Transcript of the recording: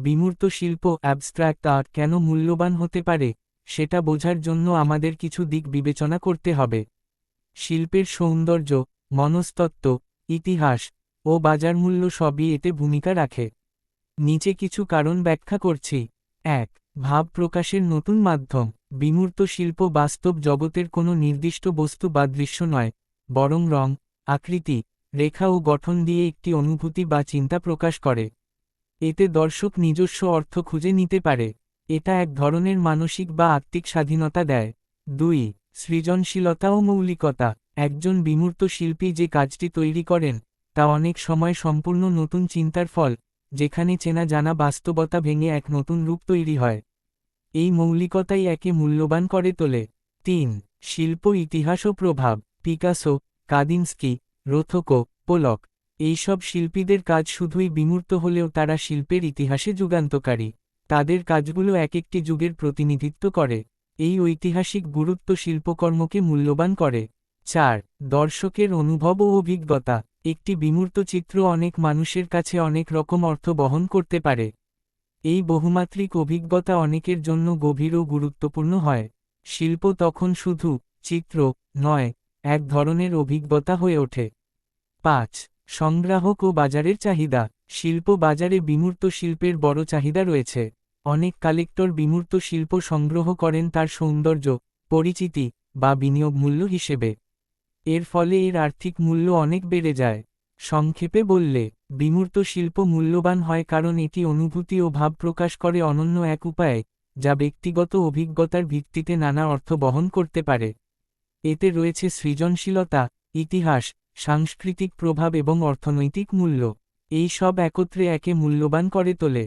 বিমূর্ত শিল্প abstract art কেন মূল্যবান হতে পারে সেটা বোঝার জন্য আমাদের কিছু দিক বিবেচনা করতে হবে। শিল্পের সৌন্দর্য, মনস্তত্ত্ব, ইতিহাস ও বাজার মূল্য সবই এতে ভূমিকা রাখে। নিচে কিছু কারণ ব্যাখ্যা করছি। ১. ভাব প্রকাশের নতুন মাধ্যম। বিমূর্ত শিল্প বাস্তব জগতের কোনো নির্দিষ্ট বস্তু বা দৃশ্য নয়, বরং রং, আকৃতি, রেখা ও গঠন দিয়ে একটি অনুভূতি বা চিন্তা প্রকাশ করে। এতে দর্শক নিজস্ব অর্থ খুঁজে নিতে পারে। এটা এক ধরনের মানসিক বা আত্মিক স্বাধীনতা দেয়। ২. সৃজনশীলতা ও মৌলিকতা। একজন বিমূর্ত শিল্পী যে কাজটি তৈরি করেন তা অনেক সময় সম্পূর্ণ নতুন চিন্তার ফল, যেখানে চেনা জানা বাস্তবতা ভেঙে এক নতুন রূপ তৈরি হয়। এই মৌলিকতাই একে মূল্যবান করে তোলে। ৩. শিল্প ইতিহাস ও প্রভাব। পিকাসো, কাদিনস্কি, রোথকো, পোলক এইসব শিল্পীদের কাজ শুধুই বিমূর্ত হলেও তারা শিল্পের ইতিহাসে যুগান্তকারী। তাদের কাজগুলো এক একটি যুগের প্রতিনিধিত্ব করে। এই ঐতিহাসিক গুরুত্ব শিল্পকর্মকে মূল্যবান করে। ৪. দর্শকের অনুভব ও অভিজ্ঞতা। একটি বিমূর্ত চিত্র অনেক মানুষের কাছে অনেক রকম অর্থ বহন করতে পারে। এই বহুমাত্রিক অভিজ্ঞতা অনেকের জন্য গভীর ও গুরুত্বপূর্ণ হয়। শিল্প তখন শুধু চিত্র নয়, এক ধরনের অভিজ্ঞতা হয়ে ওঠে। ৫. সংগ্রাহক ও বাজারের চাহিদা। শিল্প বাজারে বিমূর্ত শিল্পের বড় চাহিদা রয়েছে। অনেক কালেক্টর বিমূর্ত শিল্প সংগ্রহ করেন তার সৌন্দর্য, পরিচিতি বা বিনিয়োগ মূল্য হিসেবে। এর ফলে এর আর্থিক মূল্য অনেক বেড়ে যায়। সংক্ষেপে বললে, বিমূর্ত শিল্প মূল্যবান হয় কারণ এটি অনুভূতি ও ভাব প্রকাশ করে অনন্য এক উপায়ে, যা ব্যক্তিগত অভিজ্ঞতার ভিত্তিতে নানা অর্থ বহন করতে পারে। এতে রয়েছে সৃজনশীলতা, ইতিহাস, সাংস্কৃতিক প্রভাব এবং অর্থনৈতিক মূল্য। এই সব একত্রে একে মূল্যবান করে তোলে।